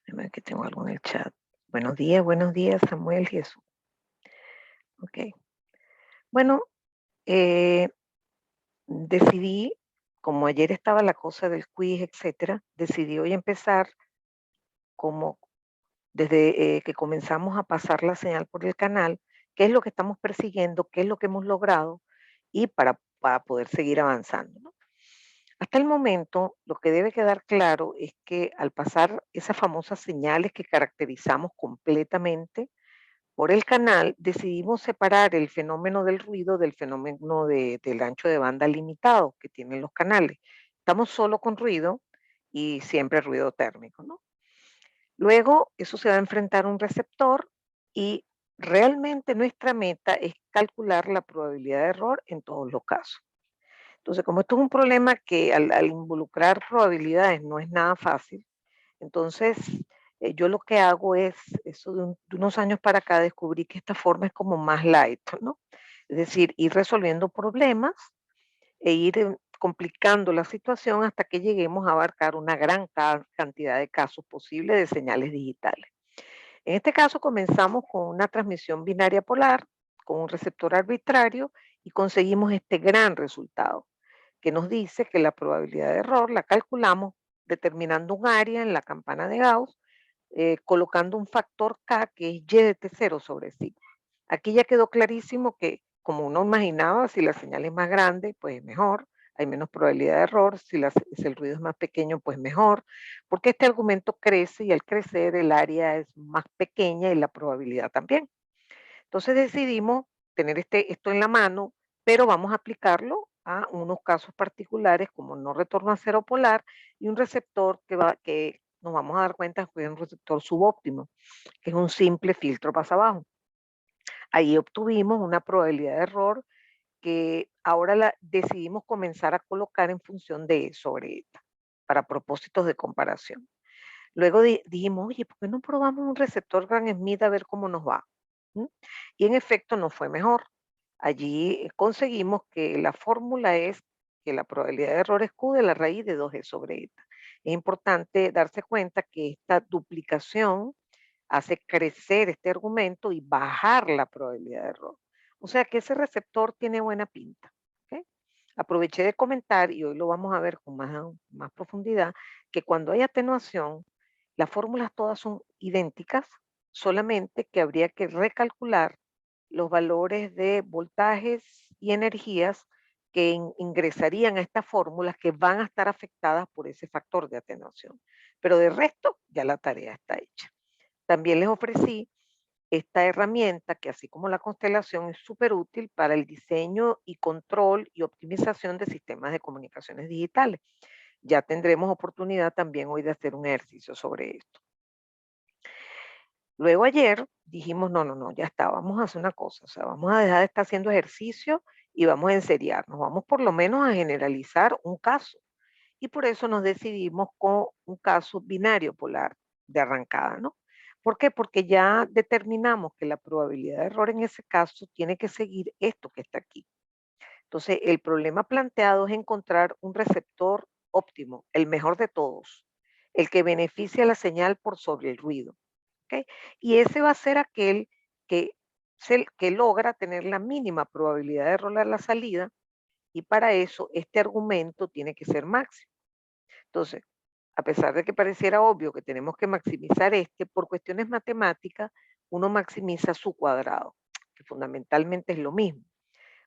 Déjame ver que tengo algo en el chat. Buenos días, Samuel Jesús. Ok. Bueno, eh, decidí, como ayer estaba la cosa del quiz, etcétera, decidí hoy empezar como desde que comenzamos a pasar la señal por el canal, qué es lo que estamos persiguiendo, qué es lo que hemos logrado y para poder seguir avanzando, ¿no? Hasta el momento, lo que debe quedar claro es que al pasar esas famosas señales que caracterizamos completamente, por el canal, decidimos separar el fenómeno del ruido del fenómeno del ancho de banda limitado que tienen los canales. Estamos solo con ruido y siempre ruido térmico, ¿no? Luego, eso se va a enfrentar a un receptor y realmente nuestra meta es calcular la probabilidad de error en todos los casos. Entonces, como esto es un problema que al involucrar probabilidades no es nada fácil, entonces, yo lo que hago es, eso de unos años para acá descubrí que esta forma es como más light, ¿no? Es decir, ir resolviendo problemas e ir complicando la situación hasta que lleguemos a abarcar una gran cantidad de casos posibles de señales digitales. En este caso comenzamos con una transmisión binaria polar, con un receptor arbitrario y conseguimos este gran resultado que nos dice que la probabilidad de error la calculamos determinando un área en la campana de Gauss, colocando un factor K que es y de T0 sobre sigma. Aquí ya quedó clarísimo que, como uno imaginaba, si la señal es más grande, pues mejor, hay menos probabilidad de error, si el ruido es más pequeño, pues mejor, porque este argumento crece y al crecer el área es más pequeña y la probabilidad también. Entonces decidimos tener esto en la mano, pero vamos a aplicarlo a unos casos particulares como no retorno a cero polar y un receptor que nos vamos a dar cuenta que es un receptor subóptimo, que es un simple filtro pasabajo. Ahí obtuvimos una probabilidad de error que ahora la decidimos comenzar a colocar en función de sobre esta, para propósitos de comparación. Luego dijimos, oye, ¿por qué no probamos un receptor Gran Smith a ver cómo nos va? ¿Mm? Y en efecto nos fue mejor. Allí conseguimos que la fórmula es que la probabilidad de error es Q de la raíz de 2e sobre eta. Es importante darse cuenta que esta duplicación hace crecer este argumento y bajar la probabilidad de error. O sea que ese receptor tiene buena pinta. ¿Ok? Aproveché de comentar, y hoy lo vamos a ver con más profundidad, que cuando hay atenuación, las fórmulas todas son idénticas, solamente que habría que recalcular los valores de voltajes y energías que ingresarían a estas fórmulas que van a estar afectadas por ese factor de atenuación. Pero de resto, ya la tarea está hecha. También les ofrecí esta herramienta que, así como la constelación, es súper útil para el diseño y control y optimización de sistemas de comunicaciones digitales. Ya tendremos oportunidad también hoy de hacer un ejercicio sobre esto. Luego ayer dijimos, no, no, no, ya está, vamos a hacer una cosa, o sea, vamos a dejar de estar haciendo ejercicio y vamos a enseriarnos, vamos por lo menos a generalizar un caso. Y por eso nos decidimos con un caso binario polar de arrancada, ¿no? ¿Por qué? Porque ya determinamos que la probabilidad de error en ese caso tiene que seguir esto que está aquí. Entonces, el problema planteado es encontrar un receptor óptimo, el mejor de todos, el que beneficia la señal por sobre el ruido. ¿Ok? Y ese va a ser aquel que, que logra tener la mínima probabilidad de error a la salida y para eso este argumento tiene que ser máximo. Entonces, a pesar de que pareciera obvio que tenemos que maximizar por cuestiones matemáticas, uno maximiza su cuadrado, que fundamentalmente es lo mismo.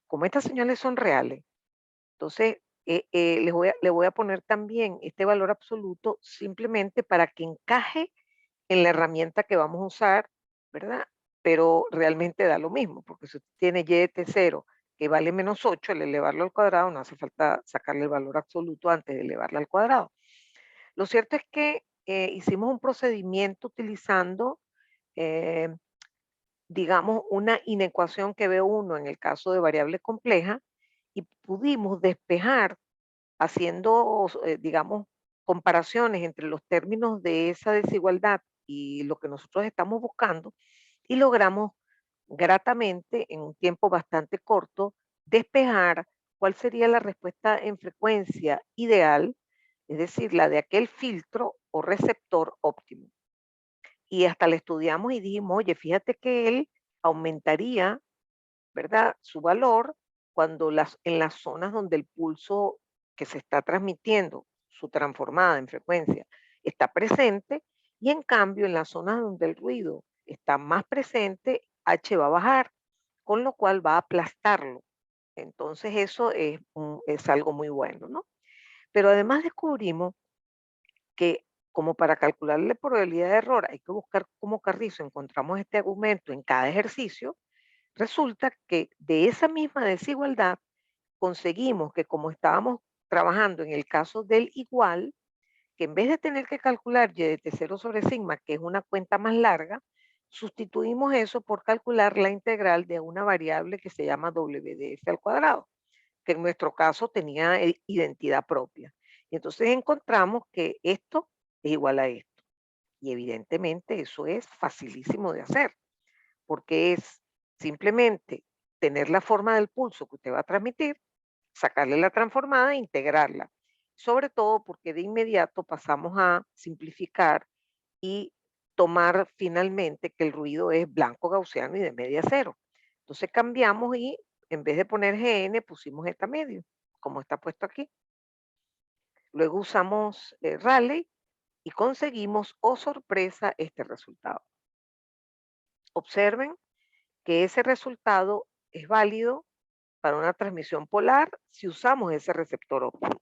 Como estas señales son reales, entonces le voy a poner también este valor absoluto simplemente para que encaje en la herramienta que vamos a usar, ¿verdad? Pero realmente da lo mismo, porque si usted tiene y de t0 que vale -8, al elevarlo al cuadrado no hace falta sacarle el valor absoluto antes de elevarla al cuadrado. Lo cierto es que hicimos un procedimiento utilizando, eh, digamos, una inecuación que ve uno en el caso de variable compleja y pudimos despejar haciendo, digamos, comparaciones entre los términos de esa desigualdad y lo que nosotros estamos buscando y logramos gratamente, en un tiempo bastante corto, despejar cuál sería la respuesta en frecuencia ideal, es decir, la de aquel filtro o receptor óptimo. y hasta le estudiamos y dijimos, oye, fíjate que él aumentaría, ¿verdad? Su valor cuando en las zonas donde el pulso que se está transmitiendo, su transformada en frecuencia, está presente, y en cambio en las zonas donde el ruido está más presente, H va a bajar, con lo cual va a aplastarlo. Entonces eso es algo muy bueno, ¿no? Pero además descubrimos que como para calcular la probabilidad de error hay que buscar cómo Carrizo encontramos este argumento en cada ejercicio. Resulta que de esa misma desigualdad conseguimos que, como estábamos trabajando en el caso del igual, que en vez de tener que calcular y de t0 sobre sigma, que es una cuenta más larga, sustituimos eso por calcular la integral de una variable que se llama WDF al cuadrado, que en nuestro caso tenía identidad propia. Y entonces encontramos que esto es igual a esto. Y evidentemente eso es facilísimo de hacer, porque es simplemente tener la forma del pulso que usted va a transmitir, sacarle la transformada e integrarla. Sobre todo porque de inmediato pasamos a simplificar y tomar finalmente que el ruido es blanco gaussiano y de media cero. Entonces cambiamos y en vez de poner GN pusimos eta medio, como está puesto aquí. Luego usamos Raleigh y conseguimos, oh sorpresa, este resultado. Observen que ese resultado es válido para una transmisión polar si usamos ese receptor óptico.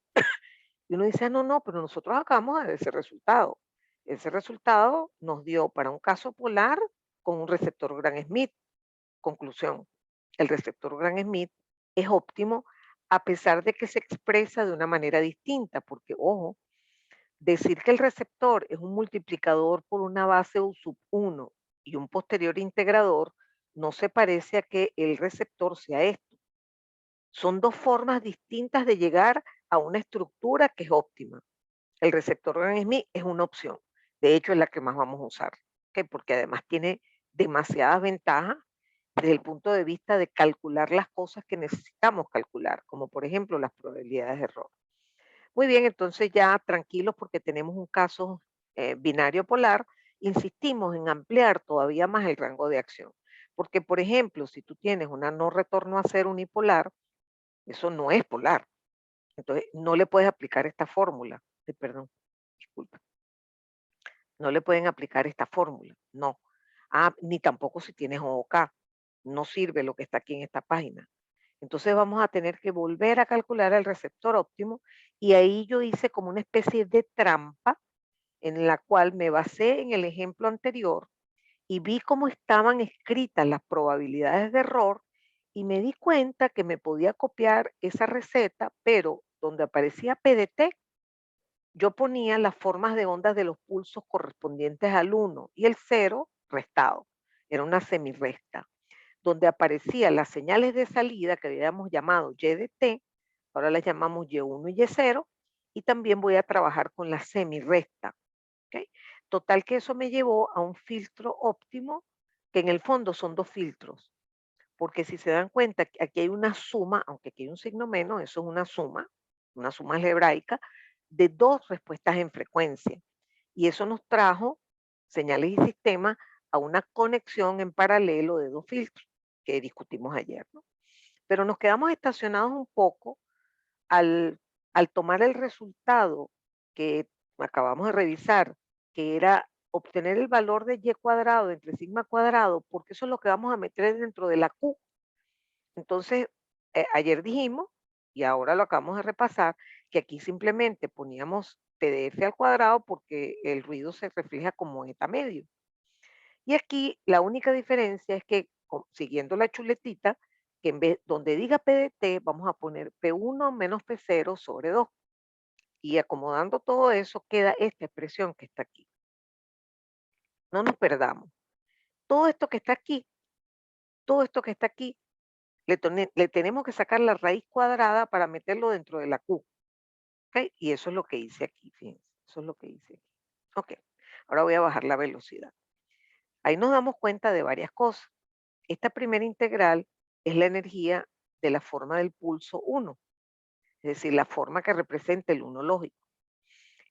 Y uno dice, "Ah, no, no, pero nosotros acabamos de ver ese resultado. Ese resultado nos dio para un caso polar con un receptor Gram-Schmidt. Conclusión, el receptor Gram-Schmidt es óptimo a pesar de que se expresa de una manera distinta, porque, ojo, decir que el receptor es un multiplicador por una base U sub 1 y un posterior integrador no se parece a que el receptor sea esto. Son dos formas distintas de llegar a una estructura que es óptima. El receptor Gram-Schmidt es una opción. De hecho, es la que más vamos a usar, ¿ok? Porque además tiene demasiadas ventajas desde el punto de vista de calcular las cosas que necesitamos calcular, como por ejemplo las probabilidades de error. Muy bien, entonces ya tranquilos porque tenemos un caso binario polar, insistimos en ampliar todavía más el rango de acción. Porque, por ejemplo, si tú tienes una no retorno a cero unipolar, eso no es polar. Entonces, no le puedes aplicar esta fórmula. Perdón, disculpa. No le pueden aplicar esta fórmula, no. Ah, ni tampoco si tienes OOK. No sirve lo que está aquí en esta página. Entonces vamos a tener que volver a calcular el receptor óptimo, y ahí yo hice como una especie de trampa en la cual me basé en el ejemplo anterior y vi cómo estaban escritas las probabilidades de error y me di cuenta que me podía copiar esa receta, pero donde aparecía PDT, yo ponía las formas de ondas de los pulsos correspondientes al 1 y el 0 restado. Era una semirrecta donde aparecían las señales de salida que habíamos llamado Y de T, ahora las llamamos Y1 y Y0, y también voy a trabajar con la semirrecta. ¿Okay? Total que eso me llevó a un filtro óptimo, que en el fondo son dos filtros, porque si se dan cuenta, aquí hay una suma, aunque aquí hay un signo menos, eso es una suma algebraica, de dos respuestas en frecuencia. Y eso nos trajo señales y sistemas a una conexión en paralelo de dos filtros que discutimos ayer, ¿no? Pero nos quedamos estacionados un poco al, al tomar el resultado que acabamos de revisar, que era obtener el valor de y cuadrado entre sigma cuadrado, porque eso es lo que vamos a meter dentro de la Q. Entonces, ayer dijimos, y ahora lo acabamos de repasar, que aquí simplemente poníamos PDF al cuadrado porque el ruido se refleja como eta medio. Y aquí la única diferencia es que, siguiendo la chuletita, que en vez, donde diga PDT, vamos a poner P1 menos P0 sobre 2. Y acomodando todo eso, queda esta expresión que está aquí. No nos perdamos. Todo esto que está aquí, todo esto que está aquí, le tenemos que sacar la raíz cuadrada para meterlo dentro de la Q. ¿Ok? Y eso es lo que hice aquí, fíjense. Eso es lo que hice aquí. Ok. Ahora voy a bajar la velocidad. Ahí nos damos cuenta de varias cosas. Esta primera integral es la energía de la forma del pulso 1, es decir, la forma que representa el 1 lógico.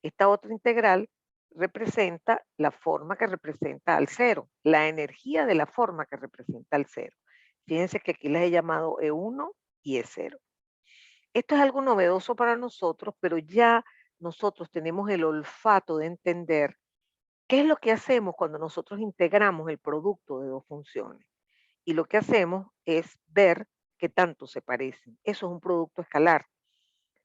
Esta otra integral representa la forma que representa al cero, la energía de la forma que representa al cero. Fíjense que aquí les he llamado E1 y E0. Esto es algo novedoso para nosotros, pero ya nosotros tenemos el olfato de entender qué es lo que hacemos cuando nosotros integramos el producto de dos funciones. Y lo que hacemos es ver qué tanto se parecen. Eso es un producto escalar.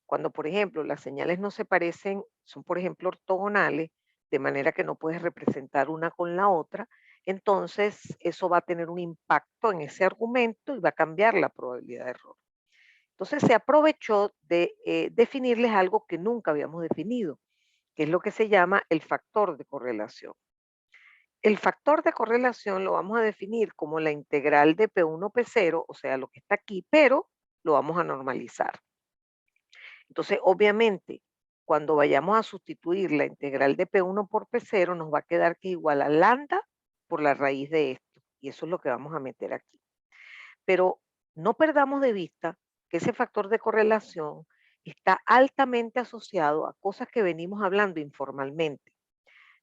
Cuando, por ejemplo, las señales no se parecen, son, por ejemplo, ortogonales, de manera que no puedes representar una con la otra, entonces eso va a tener un impacto en ese argumento y va a cambiar la probabilidad de error. Entonces se aprovechó de definirles algo que nunca habíamos definido, que es lo que se llama el factor de correlación. El factor de correlación lo vamos a definir como la integral de P1 P0, o sea, lo que está aquí, pero lo vamos a normalizar. Entonces, obviamente, cuando vayamos a sustituir la integral de P1 por P0, nos va a quedar que es igual a lambda por la raíz de esto. Y eso es lo que vamos a meter aquí. Pero no perdamos de vista que ese factor de correlación está altamente asociado a cosas que venimos hablando informalmente,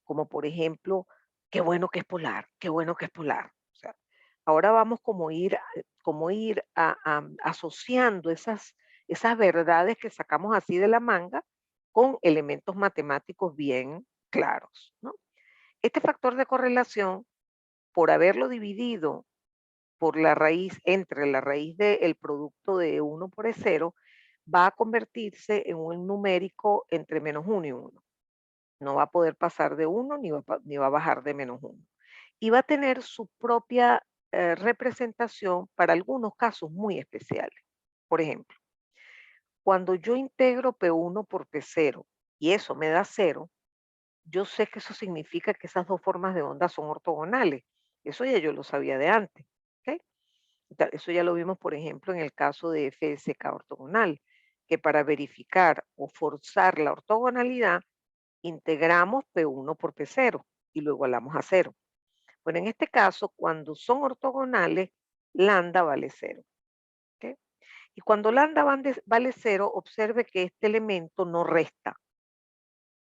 como por ejemplo, qué bueno que es polar, qué bueno que es polar. O sea, ahora vamos como ir asociando esas verdades que sacamos así de la manga con elementos matemáticos bien claros, ¿no? Este factor de correlación, por haberlo dividido por la raíz, entre la raíz del producto de uno por E0, va a convertirse en un numérico entre -1 y 1. No va a poder pasar de 1 ni va a bajar de -1. Y va a tener su propia representación para algunos casos muy especiales. Por ejemplo, cuando yo integro P1 por P0 y eso me da 0, yo sé que eso significa que esas dos formas de onda son ortogonales. Eso ya yo lo sabía de antes. ¿Ok? Eso ya lo vimos, por ejemplo, en el caso de FSK ortogonal, que para verificar o forzar la ortogonalidad, integramos P1 por P0 y lo igualamos a 0. Bueno, en este caso, cuando son ortogonales, lambda vale 0. ¿Ok? Y cuando lambda vale 0, observe que este elemento no resta,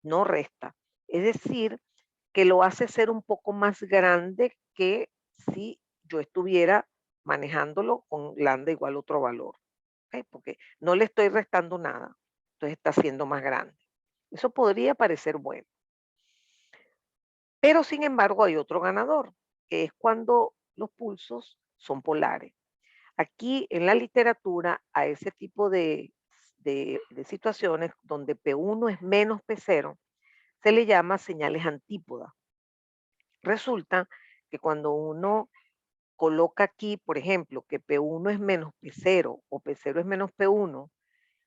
no resta. Es decir, que lo hace ser un poco más grande que si yo estuviera manejándolo con lambda igual a otro valor. ¿Ok? Porque no le estoy restando nada, entonces está siendo más grande. Eso podría parecer bueno. Pero sin embargo hay otro ganador, que es cuando los pulsos son polares. Aquí en la literatura a ese tipo de situaciones donde P1 es menos P0, se le llama señales antípodas. Resulta que cuando uno coloca aquí, por ejemplo, que P1 es menos P0 o P0 es menos P1,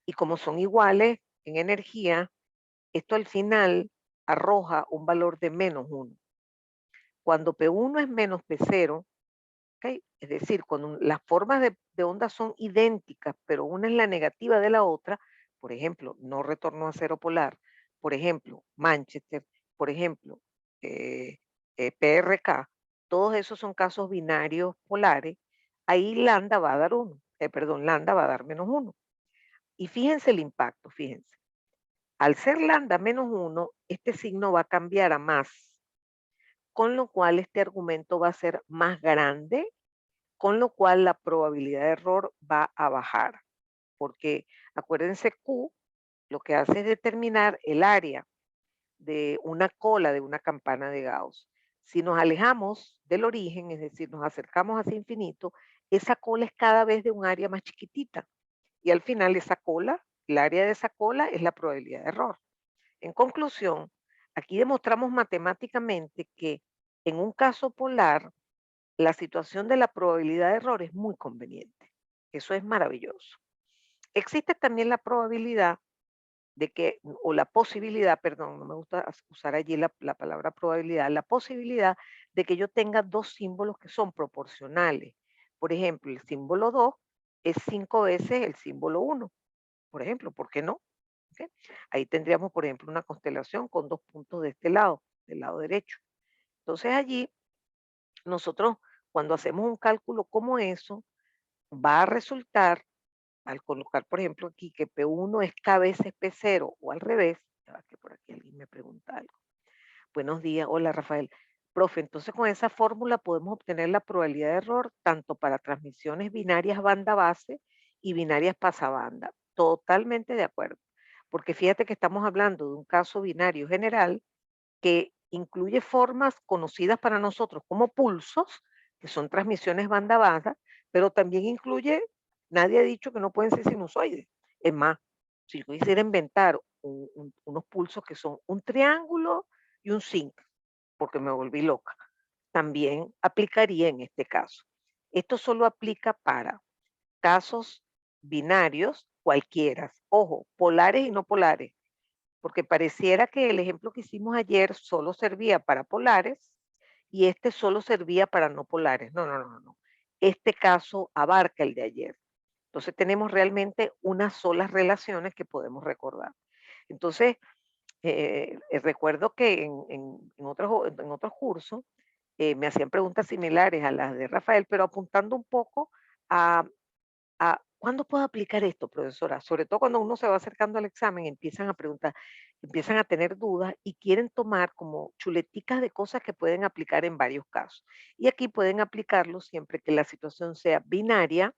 y como son iguales en energía, esto al final arroja un valor de -1. Cuando P1 es menos P0, ¿ok? Es decir, cuando las formas de onda son idénticas, pero una es la negativa de la otra, por ejemplo, no retornó a cero polar, por ejemplo, Manchester, por ejemplo, eh, PRK, todos esos son casos binarios polares, ahí lambda va a dar 1, perdón, lambda va a dar -1. Y fíjense el impacto, fíjense. Al ser lambda -1, este signo va a cambiar a más, con lo cual este argumento va a ser más grande, con lo cual la probabilidad de error va a bajar, porque acuérdense Q lo que hace es determinar el área de una cola de una campana de Gauss. Si nos alejamos del origen, es decir, nos acercamos hacia infinito, esa cola es cada vez de un área más chiquitita y al final esa cola, el área de esa cola es la probabilidad de error. En conclusión, aquí demostramos matemáticamente que en un caso polar, la situación de la probabilidad de error es muy conveniente. Eso es maravilloso. Existe también la probabilidad de que, o la posibilidad, perdón, no me gusta usar allí la palabra probabilidad, la posibilidad de que yo tenga dos símbolos que son proporcionales. Por ejemplo, el símbolo 2 es 5 veces el símbolo 1. Por ejemplo, ¿por qué no? ¿Ok? Ahí tendríamos, por ejemplo, una constelación con dos puntos de este lado, del lado derecho. Entonces allí nosotros, cuando hacemos un cálculo como eso, va a resultar, al colocar, por ejemplo, aquí que P1 es K veces P0 o al revés, ya va que por aquí alguien me pregunta algo. Buenos días. Hola, Rafael. Profe, entonces con esa fórmula podemos obtener la probabilidad de error tanto para transmisiones binarias banda base y binarias pasabanda. Totalmente de acuerdo. Porque fíjate que estamos hablando de un caso binario general que incluye formas conocidas para nosotros como pulsos, que son transmisiones banda banda, pero también incluye, nadie ha dicho que no pueden ser sinusoides. Es más, si yo quisiera inventar unos pulsos que son un triángulo y un zinc, porque me volví loca, también aplicaría en este caso. Esto solo aplica para casos binarios cualquiera. Ojo, polares y no polares, porque pareciera que el ejemplo que hicimos ayer solo servía para polares y este solo servía para no polares. No, no, no, no. Este caso abarca el de ayer. Entonces tenemos realmente unas solas relaciones que podemos recordar. Entonces, recuerdo que en otros cursos me hacían preguntas similares a las de Rafael, pero apuntando un poco a ¿cuándo puedo aplicar esto, profesora? Sobre todo cuando uno se va acercando al examen, empiezan a preguntar, empiezan a tener dudas y quieren tomar como chuleticas de cosas que pueden aplicar en varios casos. Y aquí pueden aplicarlo siempre que la situación sea binaria,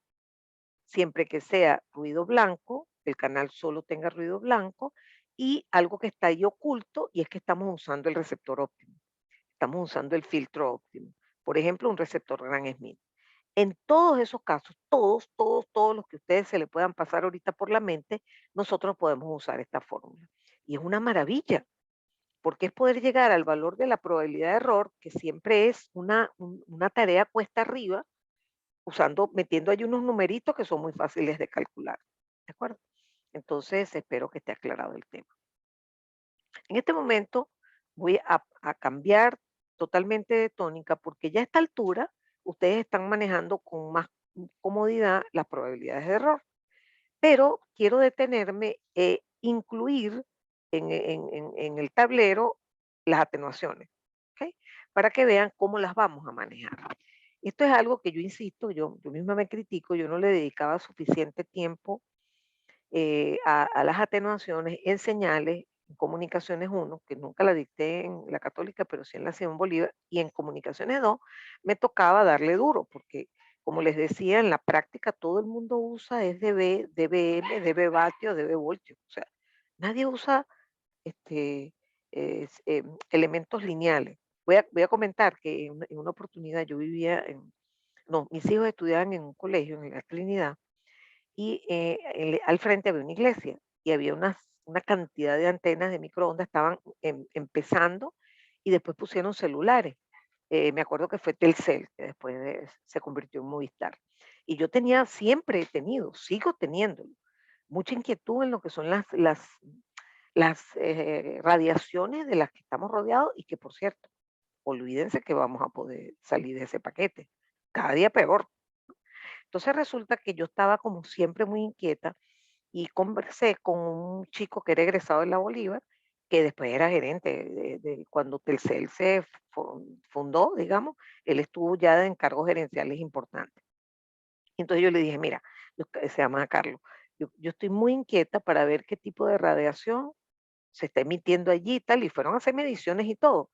siempre que sea ruido blanco, el canal solo tenga ruido blanco y algo que está ahí oculto y es que estamos usando el receptor óptimo, estamos usando el filtro óptimo. Por ejemplo, un receptor Gran Smith. En todos esos casos, todos los que a ustedes se le puedan pasar ahorita por la mente, nosotros podemos usar esta fórmula. Y es una maravilla, porque es poder llegar al valor de la probabilidad de error, que siempre es una tarea cuesta arriba, metiendo ahí unos numeritos que son muy fáciles de calcular. ¿De acuerdo? Entonces, espero que esté aclarado el tema. En este momento voy a cambiar totalmente de tónica porque ya a esta altura ustedes están manejando con más comodidad las probabilidades de error, pero quiero detenerme e incluir en el tablero las atenuaciones, ¿ok? Para que vean cómo las vamos a manejar. Esto es algo que yo insisto, yo misma me critico, yo no le dedicaba suficiente tiempo a las atenuaciones en señales, en comunicaciones 1, que nunca la dicté en la católica, pero sí en la Simón Bolívar, y en comunicaciones 2 me tocaba darle duro, porque como les decía, en la práctica todo el mundo usa es dB, dBm, dB vatio, dB voltio. O sea, nadie usa este, elementos lineales. Voy a comentar que en una oportunidad yo vivía no, mis hijos estudiaban en un colegio en la Trinidad, y al frente había una iglesia y había una cantidad de antenas de microondas, estaban empezando y después pusieron celulares. Me acuerdo que fue Telcel, que después se convirtió en Movistar. Y yo siempre he tenido, sigo teniéndolo, mucha inquietud en lo que son las radiaciones de las que estamos rodeados y que, por cierto, olvídense que vamos a poder salir de ese paquete. Cada día peor. Entonces resulta que yo estaba como siempre muy inquieta y conversé con un chico que era egresado de la Bolívar, que después era gerente cuando Telcel se fundó, digamos, él estuvo ya en cargos gerenciales importantes. Entonces yo le dije, mira, se llama Carlos, yo estoy muy inquieta para ver qué tipo de radiación se está emitiendo allí y tal, y fueron a hacer mediciones y todo.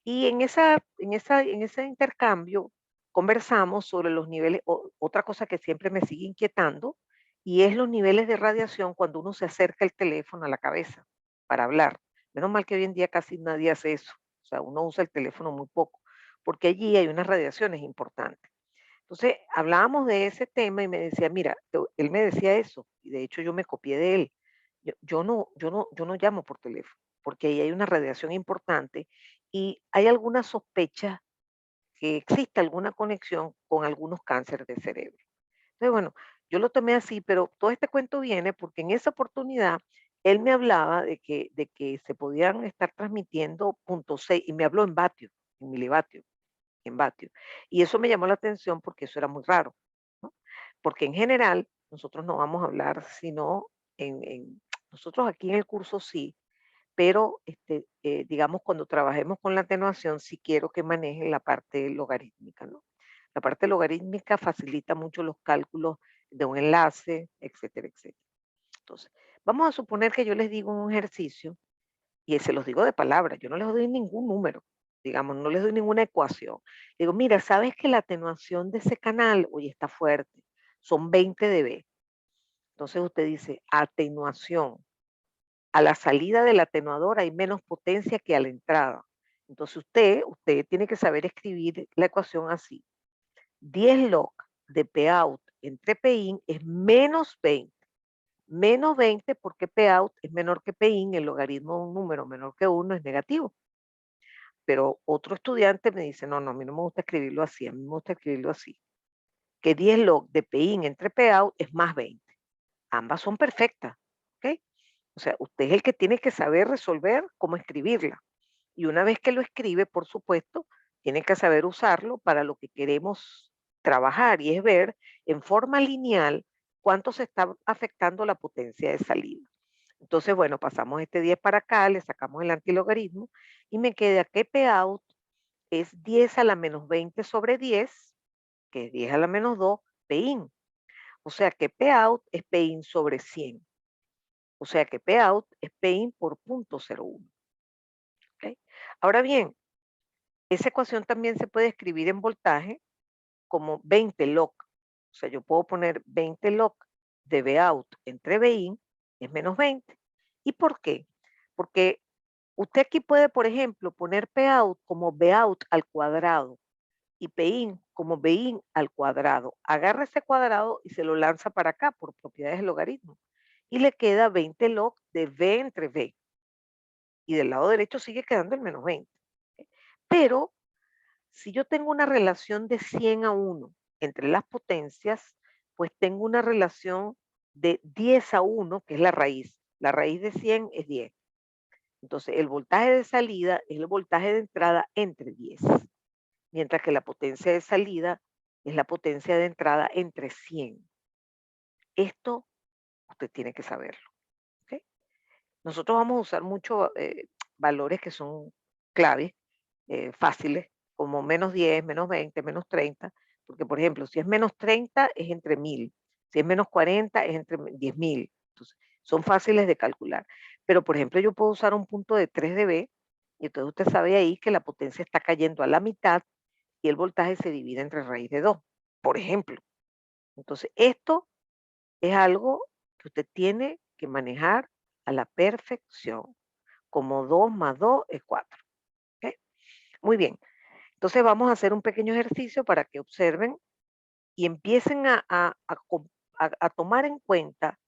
Y en ese intercambio conversamos sobre los niveles, otra cosa que siempre me sigue inquietando, y es los niveles de radiación cuando uno se acerca el teléfono a la cabeza para hablar. Menos mal que hoy en día casi nadie hace eso. O sea, uno usa el teléfono muy poco, porque allí hay unas radiaciones importantes. Entonces, hablábamos de ese tema y me decía, mira, él me decía eso, y de hecho yo me copié de él. Yo no llamo por teléfono, porque ahí hay una radiación importante y hay alguna sospecha que existe alguna conexión con algunos cánceres de cerebro. Entonces, bueno, yo lo tomé así, pero todo este cuento viene porque en esa oportunidad él me hablaba de que se podían estar transmitiendo punto 6 y me habló en vatios, en milivatio en vatio. Y eso me llamó la atención porque eso era muy raro, ¿no? Porque en general nosotros no vamos a hablar sino nosotros aquí en el curso sí, pero digamos cuando trabajemos con la atenuación sí quiero que manejen la parte logarítmica, ¿no? La parte logarítmica facilita mucho los cálculos de un enlace, etcétera, etcétera. Entonces, vamos a suponer que yo les digo un ejercicio y se los digo de palabra, yo no les doy ningún número, digamos, no les doy ninguna ecuación. Digo, mira, ¿sabes que la atenuación de ese canal, oye, está fuerte? Son 20 dB. Entonces usted dice, atenuación. A la salida del atenuador hay menos potencia que a la entrada. Entonces usted tiene que saber escribir la ecuación así. 10 log de Pout entre Pin es menos 20. Menos 20 porque Pout es menor que Pin, el logaritmo de un número menor que 1 es negativo. Pero otro estudiante me dice, no, no, a mí no me gusta escribirlo así, a mí me gusta escribirlo así. Que 10 log de Pin entre Pout es más 20. Ambas son perfectas, ¿ok? O sea, usted es el que tiene que saber resolver cómo escribirla. Y una vez que lo escribe, por supuesto, tiene que saber usarlo para lo que queremos trabajar y es ver en forma lineal cuánto se está afectando la potencia de salida. Entonces, bueno, pasamos este 10 para acá, le sacamos el antilogaritmo y me queda que Pout es 10 a la menos 20 sobre 10, que es 10 a la menos 2, Pin. O sea que Pout es Pin sobre 100. O sea que Pout es Pin por 0.01. ¿Okay? Ahora bien, esa ecuación también se puede escribir en voltaje como 20 log. O sea, yo puedo poner 20 log de Vout entre Vin es menos 20. ¿Y por qué? Porque usted aquí puede, por ejemplo, poner Pout como Vout al cuadrado y Pin como Vin al cuadrado. Agarra ese cuadrado y se lo lanza para acá por propiedades del logaritmo. Y le queda 20 log de V entre V. Y del lado derecho sigue quedando el menos 20. Pero si yo tengo una relación de 100 a 1 entre las potencias, pues tengo una relación de 10 a 1, que es la raíz. La raíz de 100 es 10. Entonces, el voltaje de salida es el voltaje de entrada entre 10, mientras que la potencia de salida es la potencia de entrada entre 100. Esto usted tiene que saberlo. ¿Ok? Nosotros vamos a usar muchos valores que son claves, fáciles, como menos 10, menos 20, menos 30, porque por ejemplo, si es menos 30 es entre 1000, si es menos 40 es entre 10.000. Entonces, son fáciles de calcular. Pero por ejemplo, yo puedo usar un punto de 3 dB y entonces usted sabe ahí que la potencia está cayendo a la mitad y el voltaje se divide entre raíz de 2, por ejemplo. Entonces, esto es algo que usted tiene que manejar a la perfección, como 2 más 2 es 4. ¿Ok? Muy bien. Entonces vamos a hacer un pequeño ejercicio para que observen y empiecen a tomar en cuenta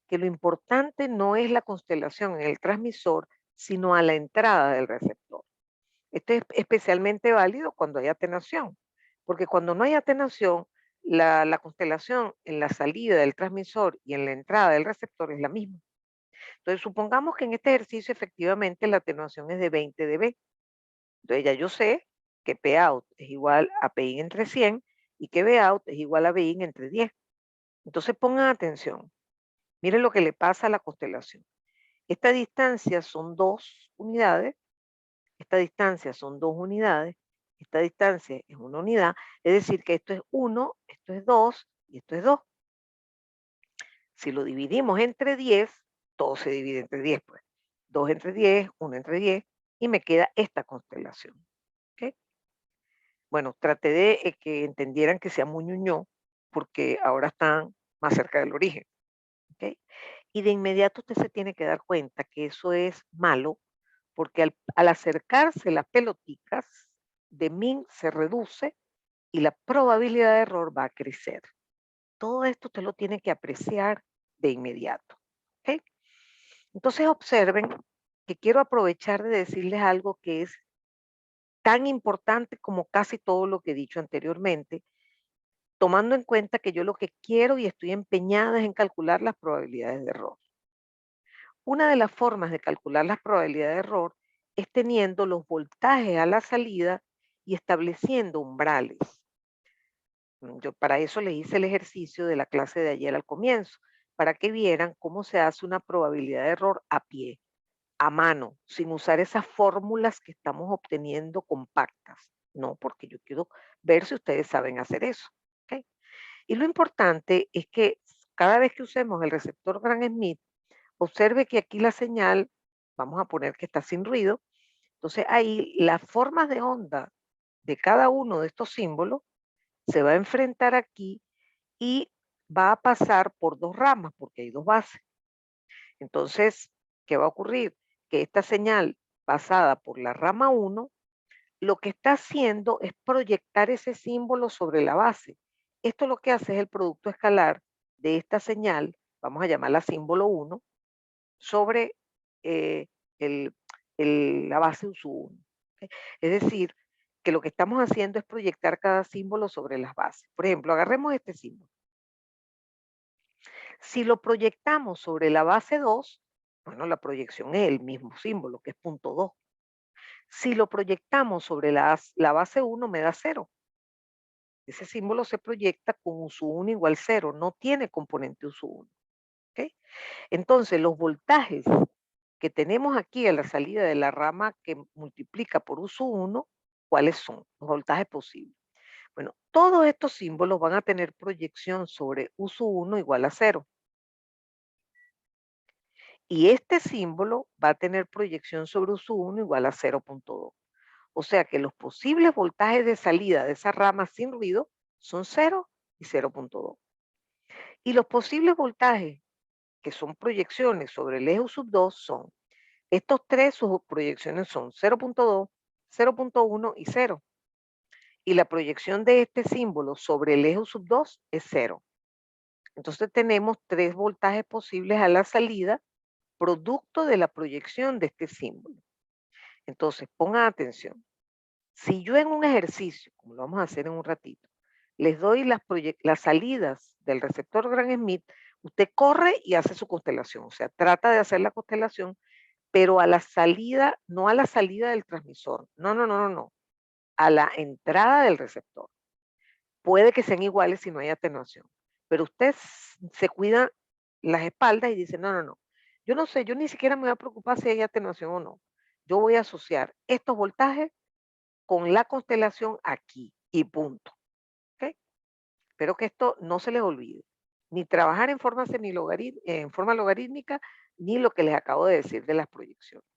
que lo importante no es la constelación en el transmisor, sino a la entrada del receptor. Esto es especialmente válido cuando hay atenuación, porque cuando no hay atenuación, la constelación en la salida del transmisor y en la entrada del receptor es la misma. Entonces, supongamos que en este ejercicio efectivamente la atenuación es de 20 dB. Entonces ya yo sé que Pout es igual a Pin entre 100 y que Vout es igual a Vin entre 10. Entonces pongan atención. Miren lo que le pasa a la constelación. Esta distancia son 2 unidades, esta distancia son 2 unidades, esta distancia es una unidad, es decir, que esto es 1, esto es 2 y esto es 2. Si lo dividimos entre 10, todo se divide entre 10, pues. 2 entre 10, 1 entre 10, y me queda esta constelación. ¿Ok? Bueno, traté de que entendieran que sea muy ñoñó, porque ahora están más cerca del origen. ¿Ok? Y de inmediato usted se tiene que dar cuenta que eso es malo, porque al acercarse las peloticas, de min se reduce y la probabilidad de error va a crecer. Todo esto usted lo tiene que apreciar de inmediato. ¿Ok? Entonces observen que quiero aprovechar de decirles algo que es tan importante como casi todo lo que he dicho anteriormente, tomando en cuenta que yo lo que quiero y estoy empeñada es en calcular las probabilidades de error. Una de las formas de calcular las probabilidades de error es teniendo los voltajes a la salida y estableciendo umbrales. Yo para eso les hice el ejercicio de la clase de ayer al comienzo, para que vieran cómo se hace una probabilidad de error a pie, a mano, sin usar esas fórmulas que estamos obteniendo compactas. No, porque yo quiero ver si ustedes saben hacer eso. ¿Ok? Y lo importante es que cada vez que usemos el receptor Gram-Schmidt, observe que aquí la señal vamos a poner que está sin ruido. Entonces ahí las formas de onda de cada uno de estos símbolos se va a enfrentar aquí y va a pasar por dos ramas, porque hay dos bases. Entonces, ¿qué va a ocurrir? Que esta señal pasada por la rama 1, lo que está haciendo es proyectar ese símbolo sobre la base. Esto lo que hace es el producto escalar de esta señal, vamos a llamarla símbolo 1, sobre eh, el- la base USU1. ¿Ok? Es decir, que lo que estamos haciendo es proyectar cada símbolo sobre las bases. Por ejemplo, agarremos este símbolo. Si lo proyectamos sobre la base 2, bueno, la proyección es el mismo símbolo, que es punto 2. Si lo proyectamos sobre la base 1, me da 0. Ese símbolo se proyecta con USU1 igual 0, no tiene componente USU1. ¿Ok? Entonces, los voltajes que tenemos aquí a la salida de la rama que multiplica por USU1, ¿cuáles son los voltajes posibles? Bueno, todos estos símbolos van a tener proyección sobre USU1 igual a 0. Y este símbolo va a tener proyección sobre USU1 igual a 0.2. O sea que los posibles voltajes de salida de esa rama sin ruido son 0 y 0.2. Y los posibles voltajes que son proyecciones sobre el eje U2 son, estos tres, sus proyecciones son 0.2, 0.1 y 0. Y la proyección de este símbolo sobre el eje U2 es 0. Entonces tenemos tres voltajes posibles a la salida, producto de la proyección de este símbolo. Entonces, pongan atención. Si yo en un ejercicio, como lo vamos a hacer en un ratito, les doy las salidas del receptor Gram Smith, usted corre y hace su constelación. O sea, trata de hacer la constelación, pero a la salida, no a la salida del transmisor. No, no, no, no, no. A la entrada del receptor. Puede que sean iguales si no hay atenuación. Pero usted se cuida las espaldas y dice, no, no, no. Yo no sé, yo ni siquiera me voy a preocupar si hay atenuación o no. Yo voy a asociar estos voltajes con la constelación aquí y punto. ¿Ok? Espero que esto no se les olvide. Ni trabajar en forma logarítmica, ni lo que les acabo de decir de las proyecciones.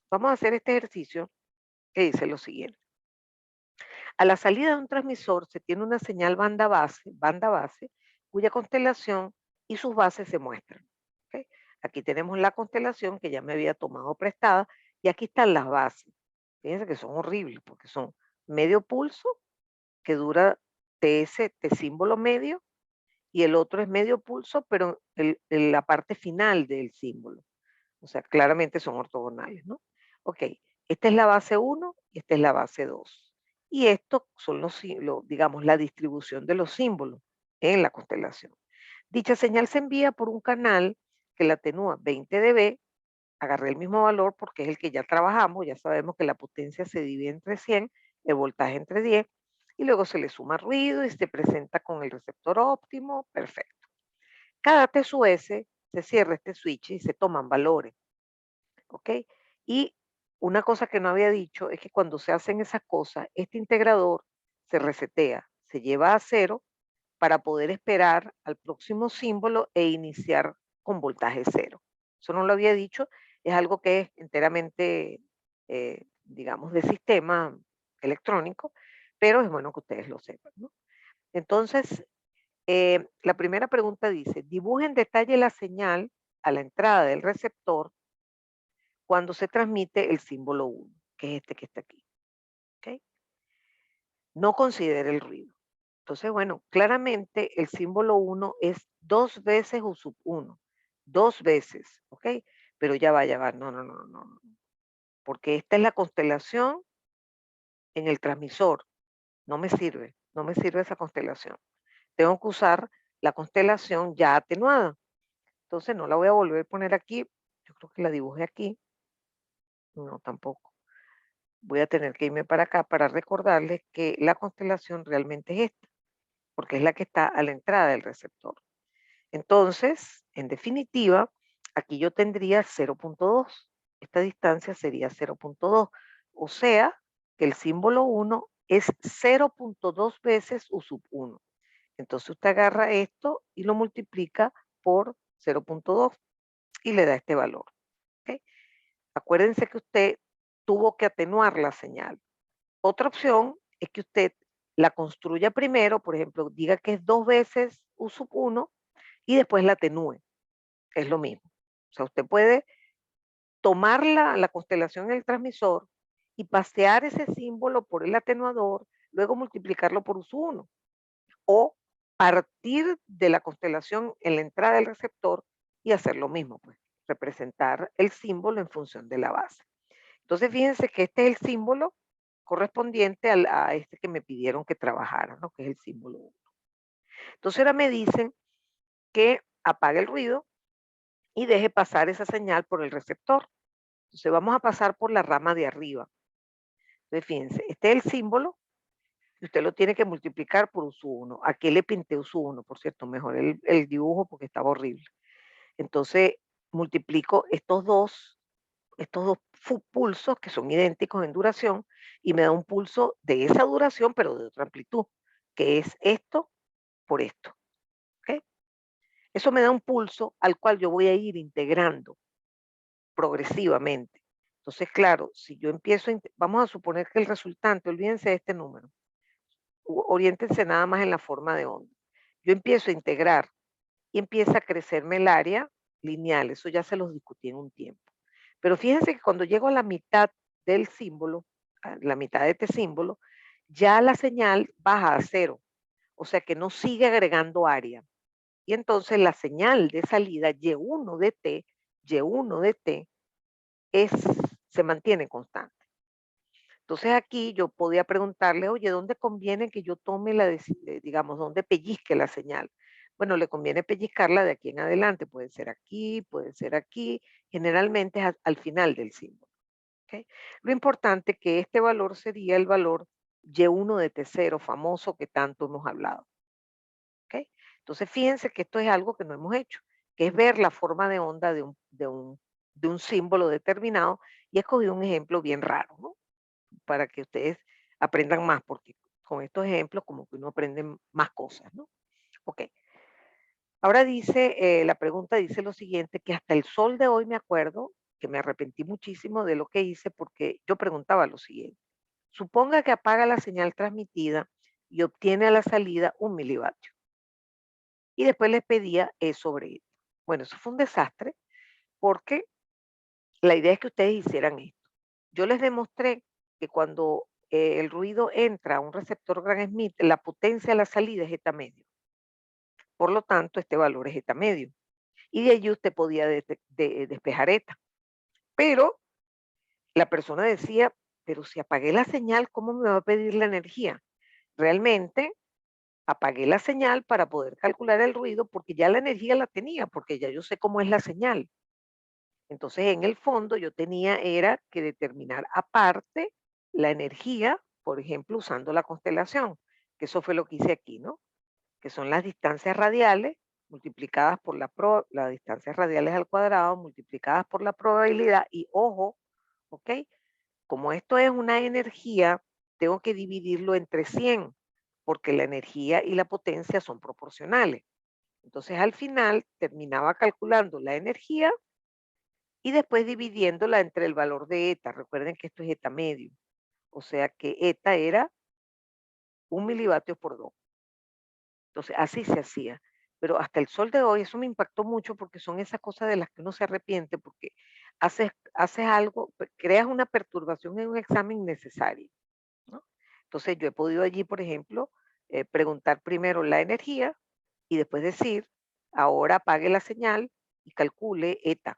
Vamos a hacer este ejercicio que dice lo siguiente. A la salida de un transmisor se tiene una señal banda base, cuya constelación y sus bases se muestran. ¿Ok? Aquí tenemos la constelación que ya me había tomado prestada y aquí están las bases. Fíjense que son horribles porque son medio pulso, que dura T símbolo medio, y el otro es medio pulso, pero la parte final del símbolo. O sea, claramente son ortogonales, ¿no? Ok, esta es la base 1 y esta es la base 2. Y estos son digamos, la distribución de los símbolos en la constelación. Dicha señal se envía por un canal que la atenúa 20 dB. Agarré el mismo valor porque es el que ya trabajamos, ya sabemos que la potencia se divide entre 100, el voltaje entre 10, y luego se le suma ruido y se presenta con el receptor óptimo, perfecto. Cada TSUS se cierra este switch y se toman valores, ¿ok? Y una cosa que no había dicho es que cuando se hacen esas cosas, este integrador se resetea, se lleva a 0 para poder esperar al próximo símbolo e iniciar con voltaje 0. Eso no lo había dicho, es algo que es enteramente, digamos, de sistema electrónico, pero es bueno que ustedes lo sepan, ¿no? Entonces, la primera pregunta dice, dibuje en detalle la señal a la entrada del receptor cuando se transmite el símbolo 1, que es este que está aquí. ¿Ok? No considere el ruido. Entonces, bueno, claramente el símbolo 1 es 2 veces U1, 2 veces, ¿ok? Pero ya va, no, no, no, no, no, porque esta es la constelación en el transmisor, no me sirve esa constelación. Tengo que usar la constelación ya atenuada. Entonces no la voy a volver a poner aquí, yo creo que la dibujé aquí, no, tampoco. Voy a tener que irme para acá para recordarles que la constelación realmente es esta, porque es la que está a la entrada del receptor. Entonces, en definitiva, aquí yo tendría 0.2. Esta distancia sería 0.2. O sea, que el símbolo 1 es 0.2 veces U1. Entonces usted agarra esto y lo multiplica por 0.2 y le da este valor. ¿Ok? Acuérdense que usted tuvo que atenuar la señal. Otra opción es que usted la construya primero, por ejemplo, diga que es 2 veces U sub 1 y después la atenúe, es lo mismo. O sea, usted puede tomar la constelación en el transmisor y pasear ese símbolo por el atenuador, luego multiplicarlo por U sub 1. O partir de la constelación en la entrada del receptor y hacer lo mismo, pues, representar el símbolo en función de la base. Entonces, fíjense que este es el símbolo correspondiente a este que me pidieron que trabajara, ¿no? Que es el símbolo 1. Entonces, ahora me dicen que apague el ruido y deje pasar esa señal por el receptor. Entonces, vamos a pasar por la rama de arriba. Entonces, fíjense, este es el símbolo y usted lo tiene que multiplicar por U1. Aquí le pinté U1, por cierto, mejoré el dibujo porque estaba horrible. Entonces, multiplico estos dos pulsos que son idénticos en duración y me da un pulso de esa duración, pero de otra amplitud, que es esto por esto. ¿Ok? Eso me da un pulso al cual yo voy a ir integrando progresivamente. Entonces, claro, si yo empiezo, vamos a suponer que el resultante, olvídense de este número, oriéntense nada más en la forma de onda. Yo empiezo a integrar y empieza a crecerme el área lineal, eso ya se los discutí en un tiempo. Pero fíjense que cuando llego a la mitad del símbolo, a la mitad de este símbolo, ya la señal baja a cero, o sea que no sigue agregando área. Y entonces la señal de salida Y1 de T, Y1 de T, es, se mantiene constante. Entonces aquí yo podía preguntarle, oye, ¿dónde conviene que yo tome digamos, dónde pellizque la señal? Bueno, le conviene pellizcarla de aquí en adelante, puede ser aquí, puede ser aquí, generalmente es al final del símbolo. ¿Ok? Lo importante es que este valor sería el valor Y1 de T0, famoso que tanto hemos hablado. ¿Ok? Entonces fíjense que esto es algo que no hemos hecho, que es ver la forma de onda de un símbolo determinado y escogí un ejemplo bien raro, ¿no? Para que ustedes aprendan más, porque con estos ejemplos como que uno aprende más cosas, ¿no? Ok. Ahora dice, la pregunta dice lo siguiente, que hasta el sol de hoy me acuerdo que me arrepentí muchísimo de lo que hice porque yo preguntaba lo siguiente. Suponga que apaga la señal transmitida y obtiene a la salida 1 milivatio. Y después les pedía E sobre E. Bueno, eso fue un desastre porque la idea es que ustedes hicieran esto. Yo les demostré que cuando el ruido entra a un receptor Gram Smith, la potencia de la salida es eta medio. Por lo tanto, este valor es eta medio. Y de allí usted podía despejar eta. Pero la persona decía, pero si apagué la señal, ¿cómo me va a pedir la energía? Realmente apagué la señal para poder calcular el ruido porque ya la energía la tenía, porque ya yo sé cómo es la señal. Entonces, en el fondo, yo tenía era que determinar aparte la energía, por ejemplo, usando la constelación, que eso fue lo que hice aquí, ¿no? Que son las distancias radiales multiplicadas por las distancias radiales al cuadrado, multiplicadas por la probabilidad, y ojo, ¿ok? Como esto es una energía, tengo que dividirlo entre 100, porque la energía y la potencia son proporcionales. Entonces, al final, terminaba calculando la energía y después dividiéndola entre el valor de eta. Recuerden que esto es eta medio. O sea que eta era 1 milivatio por 2. Entonces, así se hacía. Pero hasta el sol de hoy eso me impactó mucho porque son esas cosas de las que uno se arrepiente porque haces algo, creas una perturbación en un examen innecesario, ¿no? Entonces, yo he podido allí, por ejemplo, preguntar primero la energía y después decir, ahora apague la señal y calcule eta,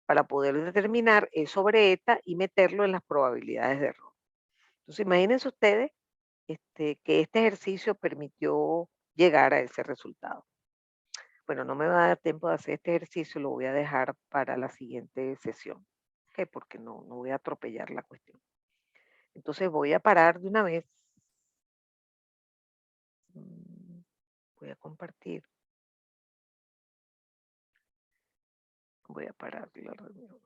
para poder determinar E sobre eta y meterlo en las probabilidades de error. Entonces, imagínense ustedes que este ejercicio permitió llegar a ese resultado. Bueno, no me va a dar tiempo de hacer este ejercicio, lo voy a dejar para la siguiente sesión, ¿ok? Porque no voy a atropellar la cuestión. Entonces voy a parar de una vez. Voy a compartir. Voy a parar la reunión.